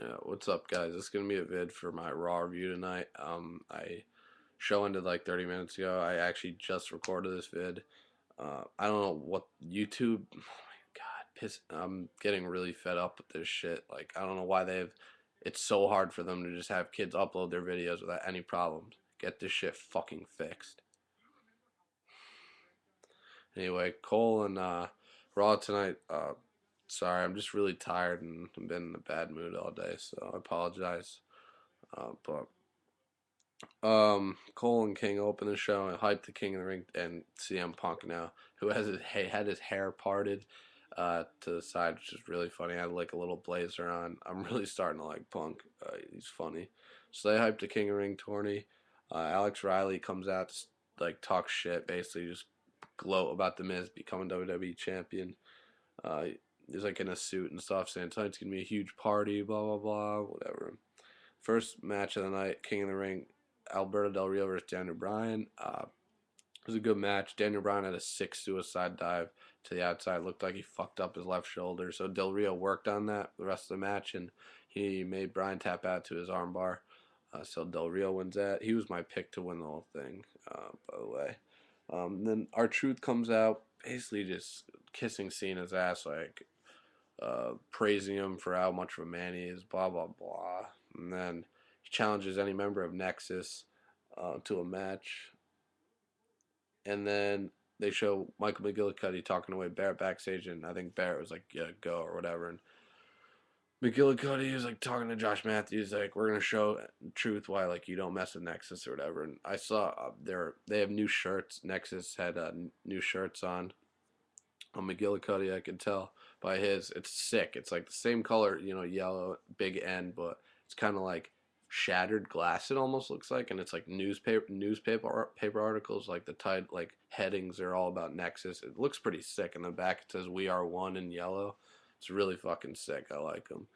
Yeah, what's up, guys? This is gonna be a vid for my Raw review tonight. I show ended like 30 minutes ago. I actually just recorded this vid. I don't know what YouTube. Oh my God, I'm getting really fed up with this shit. Like, I don't know why they've. It's so hard for them to just have kids upload their videos without any problems. Get this shit fucking fixed. Anyway, Cole and Raw tonight. Sorry, I'm just really tired and I've been in a bad mood all day, so I apologize. But Cole and King open the show and hype the King of the Ring and CM Punk now, who had his hair parted to the side, which is really funny. I had like a little blazer on. I'm really starting to like Punk. He's funny. So they hyped the King of the Ring tourney. Alex Riley comes out to like talk shit, basically just gloat about the Miz becoming WWE champion. Uh, he's like in a suit and stuff, saying tonight's gonna be a huge party, blah blah blah, whatever. First match of the night, King of the Ring, Alberto Del Rio versus Daniel Bryan. It was a good match. Daniel Bryan had a sick suicide dive to the outside. Looked like he fucked up his left shoulder. So Del Rio worked on that the rest of the match, and he made Bryan tap out to his armbar. So Del Rio wins that. He was my pick to win the whole thing, by the way. Then R-Truth comes out, basically just kissing Cena's ass, like praising him for how much of a man he is, blah, blah, blah. And then he challenges any member of Nexus to a match. And then they show Michael McGillicuddy talking away Barrett backstage, and I think Barrett was like, yeah, go, or whatever. And McGillicuddy is like talking to Josh Matthews, like, we're going to show truth why, like, you don't mess with Nexus or whatever. And I saw they have new shirts. Nexus had new shirts on McGillicuddy, I could tell by his. It's sick. It's like the same color, yellow, big N, but it's kind of like shattered glass. It almost looks like, and it's like paper articles. Like the like headings are all about Nexus. It looks pretty sick. In the back, it says "We Are One" in yellow. It's really fucking sick. I like them.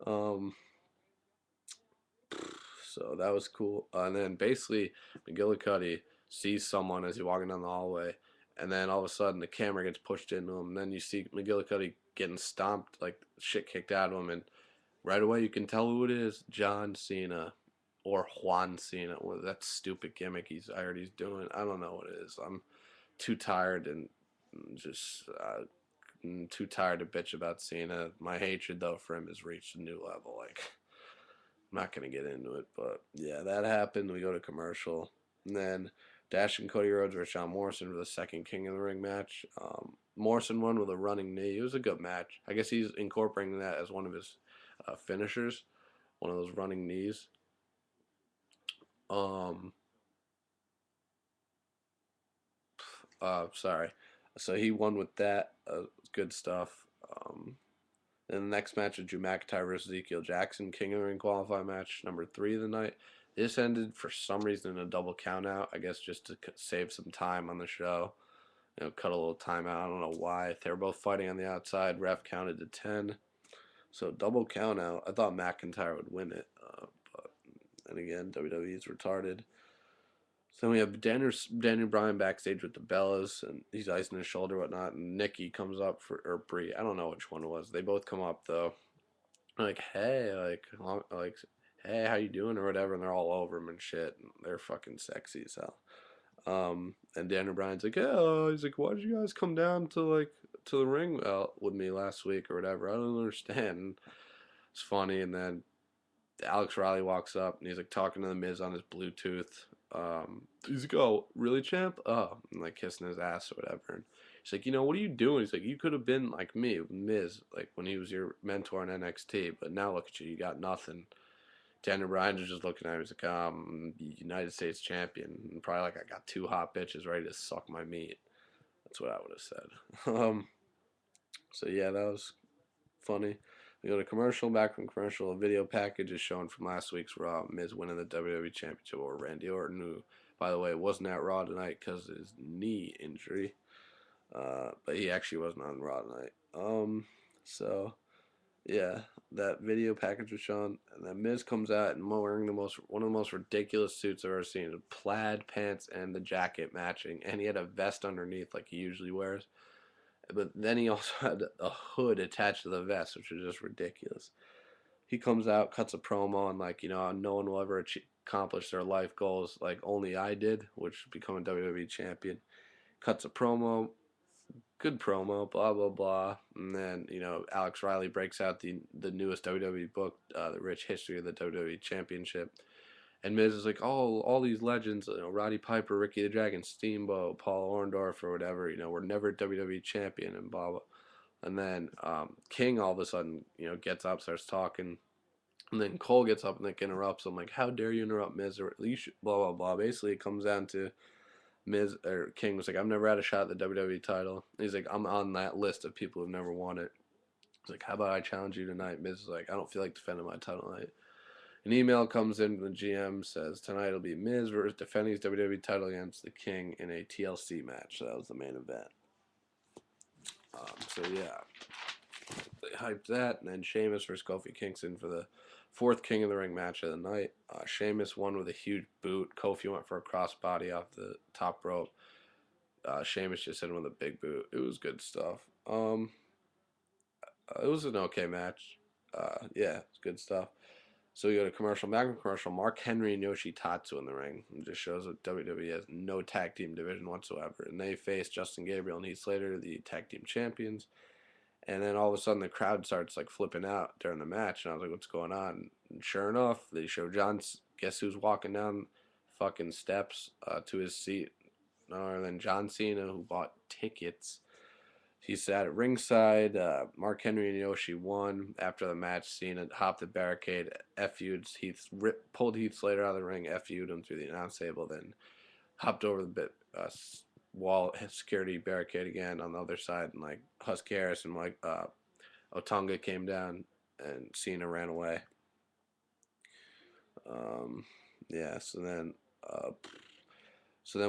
Um, so that was cool. And then basically, McGillicuddy sees someone as he's walking down the hallway, and then all of a sudden the camera gets pushed into him. And then you see McGillicuddy getting stomped, like shit kicked out of him, and right away you can tell who it is: John Cena or Juan Cena. Well, that stupid gimmick I heard he's doing. I don't know what it is. I'm too tired and just too tired to bitch about Cena. My hatred though for him has reached a new level. Like, I'm not gonna get into it, but yeah, that happened. We go to commercial, and then Dash and Cody Rhodes versus John Morrison for the second King of the Ring match. Morrison won with a running knee. It was a good match. I guess he's incorporating that as one of his finishers, one of those running knees. Um, Sorry. So he won with that. Good stuff. Then the next match is Drew McIntyre versus Ezekiel Jackson, King of the Ring qualifying match number 3 of the night. This ended for some reason in a double count out. I guess just to save some time on the show. Cut a little time out. I don't know why. They were both fighting on the outside. Ref counted to 10. So double count out. I thought McIntyre would win it. But and again, WWE is retarded. So we have Daniel Bryan backstage with the Bellas, and he's icing his shoulder, whatnot. And Nikki comes up or Brie. I don't know which one it was. They both come up though, like, hey, like, hey, how you doing or whatever, and they're all over him and shit. And they're fucking sexy as hell. And Daniel Bryan's like, oh, he's like, why did you guys come down to the ring with me last week or whatever? I don't understand. And it's funny, and then Alex Riley walks up and he's like talking to the Miz on his Bluetooth. He's like, "Oh, really, champ?" Oh, and like kissing his ass or whatever. And he's like, "What are you doing?" He's like, "You could have been like me, Miz, like when he was your mentor in NXT, but now look at you, you got nothing." Daniel Bryan is just looking at him. He's like, United States champion, and probably like I got two hot bitches ready to suck my meat. That's what I would have said. So yeah, that was funny. We go to commercial. Back from commercial, a video package is shown from last week's Raw. Miz winning the WWE Championship over Randy Orton, who, by the way, wasn't at Raw tonight because of his knee injury. But he actually wasn't on Raw tonight. So yeah, that video package was shown, and then Miz comes out and wearing one of the most ridiculous suits I've ever seen. The plaid pants and the jacket matching, and he had a vest underneath like he usually wears. But then he also had a hood attached to the vest, which was just ridiculous. he comes out, cuts a promo, and like, no one will ever accomplish their life goals like only I did, which become a WWE champion. Cuts a promo, good promo, blah blah blah, and then Alex Riley breaks out the newest WWE book, the Rich History of the WWE Championship, and Miz is like, oh, all these legends, Roddy Piper, Ricky the Dragon, Steamboat, Paul Orndorff, or whatever, were never WWE champion, and blah blah. And then King all of a sudden, gets up, starts talking, and then Cole gets up and like interrupts him, like, how dare you interrupt Miz, or at least blah blah blah. Basically, it comes down to Miz or King was like, I've never had a shot at the WWE title. And he's like, I'm on that list of people who've never won it. He's like, how about I challenge you tonight? Miz is like, I don't feel like defending my title tonight. An email comes in from the GM, says tonight it'll be Miz versus defending his WWE title against the King in a TLC match. So that was the main event. So yeah, they hyped that, and then Sheamus versus Kofi Kingston for the fourth King of the Ring match of the night. Sheamus won with a huge boot. Kofi went for a crossbody off the top rope. Sheamus just hit him with a big boot. It was good stuff. It was an okay match. Yeah, it's good stuff. So we go to commercial. Back in commercial, Mark Henry and Yoshitatsu in the ring. It just shows that WWE has no tag team division whatsoever. And they face Justin Gabriel and Heath Slater, the tag team champions. And then all of a sudden the crowd starts like flipping out during the match. And I was like, what's going on? And sure enough, they show guess who's walking down fucking steps to his seat? No other than John Cena, who bought tickets. He sat at ringside. Mark Henry and Yoshi won. After the match, Cena hopped the barricade, FU'd. Pulled Heath Slater out of the ring, FU'd him through the announce table, then hopped over the wall, security barricade again on the other side, and like Husky Harris and like Otunga came down, and Cena ran away. Yeah, so then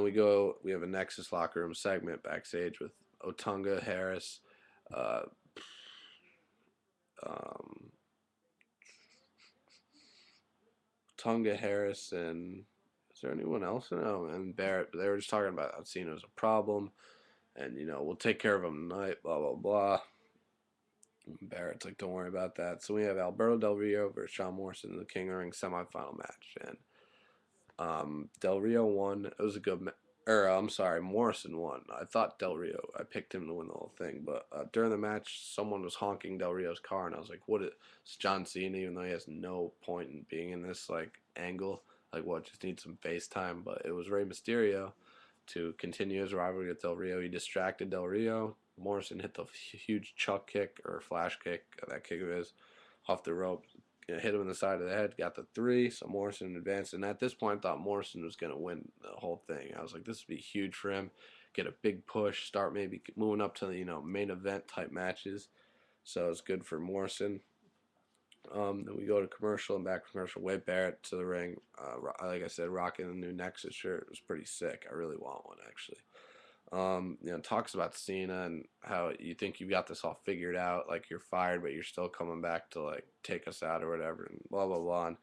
we have a Nexus locker room segment backstage with Otunga, Harris, uh, um, Tonga, Harris, and is there anyone else? No, and Barrett. But they were just talking about how Cena was a problem, and we'll take care of him tonight. Blah blah blah. And Barrett's like, don't worry about that. So we have Alberto Del Rio versus Shawn Morrison in the King of the Ring semifinal match, and Del Rio won. It was a good I'm sorry, Morrison won. I thought Del Rio. I picked him to win the whole thing, but during the match, someone was honking Del Rio's car, and I was like, "What is it's John Cena?" Even though he has no point in being in this like angle, like what? Just needs some face time. But it was Rey Mysterio to continue his rivalry with Del Rio. He distracted Del Rio. Morrison hit the huge chuck kick or flash kick, that kick of his, off the rope, hit him in the side of the head, got the three, so Morrison advanced. And at this point, I thought Morrison was going to win the whole thing. I was like, this would be huge for him. Get a big push, start maybe moving up to the main event type matches. So it's good for Morrison. Then we go to commercial and back to commercial. Wade Barrett to the ring. Like I said, rocking the new Nexus shirt. It was pretty sick. I really want one actually. Talks about Cena and how you think you've got this all figured out, like you're fired, but you're still coming back to like take us out or whatever, and blah blah blah. And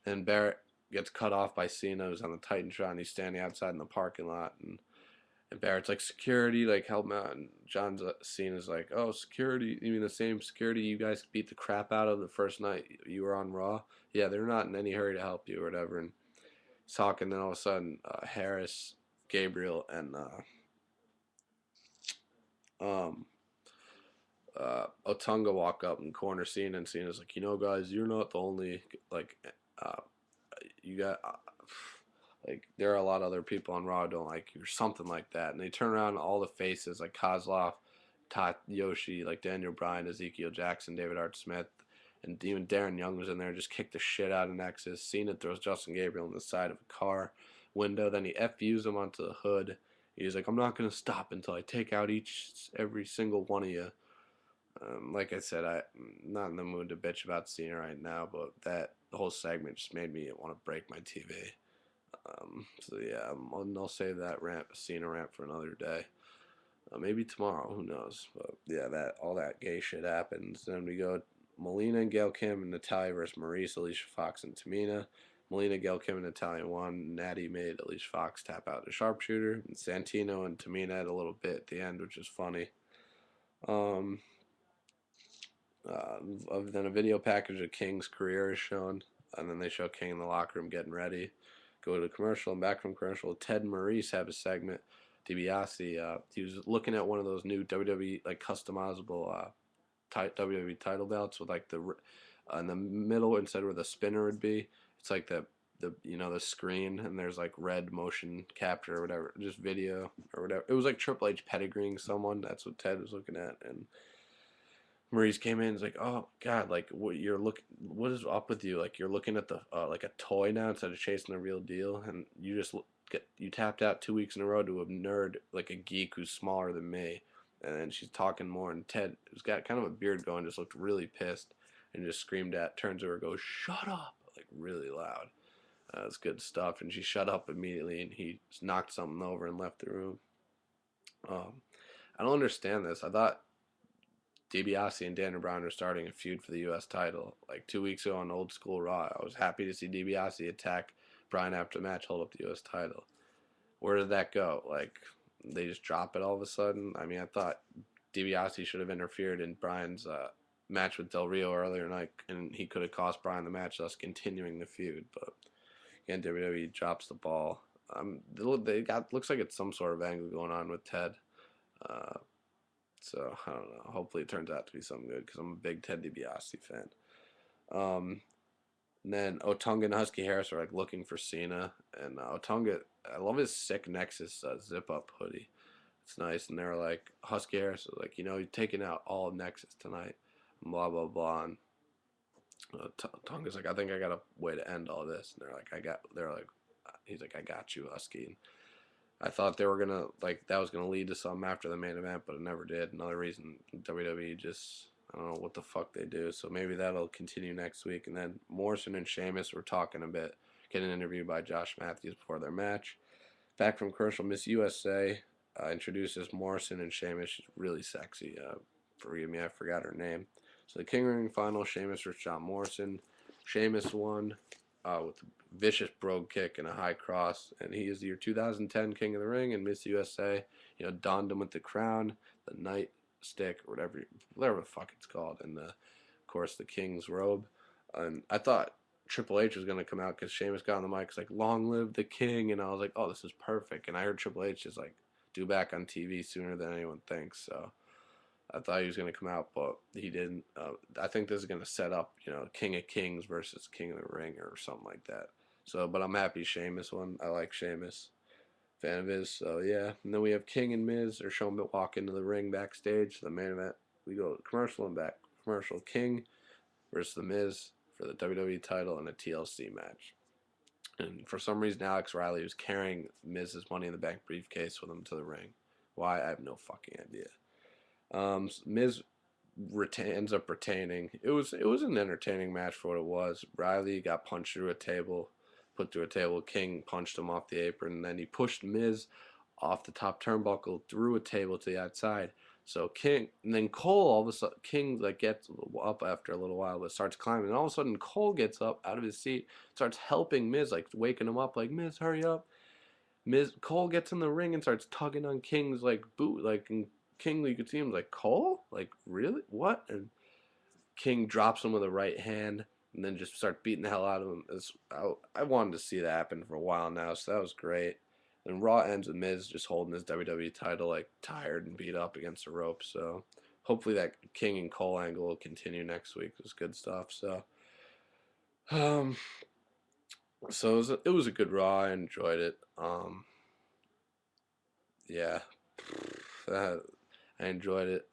then Barrett gets cut off by Cena, who's on the Titantron. He's standing outside in the parking lot, and Barrett's like, security, like help me out. And Cena's like, oh, security, you mean the same security you guys beat the crap out of the first night you were on Raw? Yeah, they're not in any hurry to help you or whatever. And he's talking, then all of a sudden, Harris, Gabriel, and um, Otunga walk up and corner Cena, and Cena's like, guys, you're not the only like, uh, you got like there are a lot of other people on Raw who don't like you or something like that, and they turn around all the faces like Kozlov, Yoshi, like Daniel Bryan, Ezekiel Jackson, David Hart Smith, and even Darren Young was in there, just kicked the shit out of Nexus. Cena throws Justin Gabriel on the side of a car window, then he FUs him onto the hood. He's like, I'm not gonna stop until I take out every single one of you. Like I said, I'm not in the mood to bitch about Cena right now, but that the whole segment just made me want to break my TV. So yeah, I'll save that Cena rant for another day. Maybe tomorrow, who knows? But yeah, that all that gay shit happens. Then we go Melina and Gail Kim and Natalya versus Maurice, Alicia Fox, and Tamina. Melina, Gail Kim, and Natalya won. Natty made Alicia Fox tap out the sharpshooter. And Santino and Tamina had a little bit at the end, which is funny. Um, Then a video package of King's career is shown, and then they show King in the locker room getting ready. Go to commercial, and back from commercial, Ted and Maurice have a segment. DiBiase, he was looking at one of those new WWE like customizable WWE title belts with like the in the middle instead of where the spinner would be. It's like the the screen, and there's like red motion capture or whatever, just video or whatever. It was like Triple H pedigreeing someone. That's what Ted was looking at, and Maurice came in and was like, "Oh God, like what is up with you? Like you're looking at the like a toy now instead of chasing the real deal, and you just you tapped out 2 weeks in a row to a nerd like a geek who's smaller than me." And then she's talking more, and Ted, who's got kind of a beard going, just looked really pissed and just screamed at, turns over, goes, "Shut up!" like really loud. It's good stuff, and she shut up immediately, and he knocked something over and left the room. Um, I don't understand this. I thought DiBiase and Daniel Bryan are starting a feud for the U.S. title. Like 2 weeks ago on Old School Raw, I was happy to see DiBiase attack Bryan after the match, hold up the U.S. title. Where did that go? Like, they just drop it all of a sudden? I mean, I thought DiBiase should have interfered in Bryan's match with Del Rio earlier tonight, and he could have cost Bryan the match, thus continuing the feud. But again, WWE drops the ball. They got looks like it's some sort of angle going on with Ted. Uh, so I don't know. Hopefully, it turns out to be something good because I'm a big Ted DiBiase fan. Um, and then Otunga and Husky Harris are like looking for Cena, and Otunga, I love his sick Nexus zip up hoodie. It's nice, and they're like Husky Harris is like, you're taking out all of Nexus tonight, and blah blah blah. And Tonga's like, I think I got a way to end all this, and he's like, I got you, Husky. And I thought they were gonna like that was gonna lead to something after the main event, but it never did. Another reason WWE just I don't know what the fuck they do. So maybe that'll continue next week. And then Morrison and Sheamus were talking a bit, getting interviewed by Josh Matthews before their match. Back from commercial, Miss USA introduces Morrison and Sheamus. She's really sexy. Forgive me, I forgot her name. So the King Ring final, Sheamus versus John Morrison. Sheamus won with a vicious brogue kick and a high cross, and he is your 2010 King of the Ring. And Miss USA, donned him with the crown, the night stick, or whatever the fuck it's called, and of course the King's robe. And I thought Triple H was gonna come out because Sheamus got on the mic. It's like, "Long live the King," and I was like, "Oh, this is perfect." And I heard Triple H just like do back on TV sooner than anyone thinks. So I thought he was going to come out, but he didn't. I think this is going to set up, King of Kings versus King of the Ring or something like that. So, but I'm happy Sheamus won. I like Sheamus, fan of his. So yeah, and then we have King and Miz. They're showing him walk into the ring backstage. The main event. We go to commercial and back. Commercial King versus the Miz for the WWE title in a TLC match. And for some reason, Alex Riley was carrying Miz's Money in the Bank briefcase with him to the ring. Why? I have no fucking idea. Miz ends up retaining. It was an entertaining match for what it was. Riley got punched through a table, put through a table. King punched him off the apron, and then he pushed Miz off the top turnbuckle through a table to the outside. So King, and then Cole, all of a sudden, King like gets up after a little while, but starts climbing. And all of a sudden, Cole gets up out of his seat, starts helping Miz, like waking him up, like, "Miz, hurry up." Cole gets in the ring and starts tugging on King's like boot, like, and King, you could see him like, "Cole, like, really, what?" And King drops him with a right hand, and then just start beating the hell out of him. I wanted to see that happen for a while now, so that was great. And Raw ends with Miz just holding his WWE title, like tired and beat up against the rope. So hopefully that King and Cole angle will continue next week. It was good stuff. So, um, it was a good Raw. I enjoyed it. Yeah, I enjoyed it.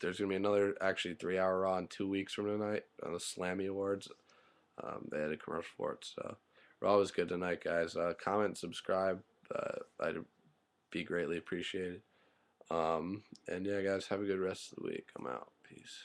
There's gonna be another actually 3 hour Raw in 2 weeks from tonight on the Slammy Awards. They had a commercial for it, so Raw was good tonight, guys. Comment, subscribe. I'd be greatly appreciated. And yeah, guys, have a good rest of the week. I'm out. Peace.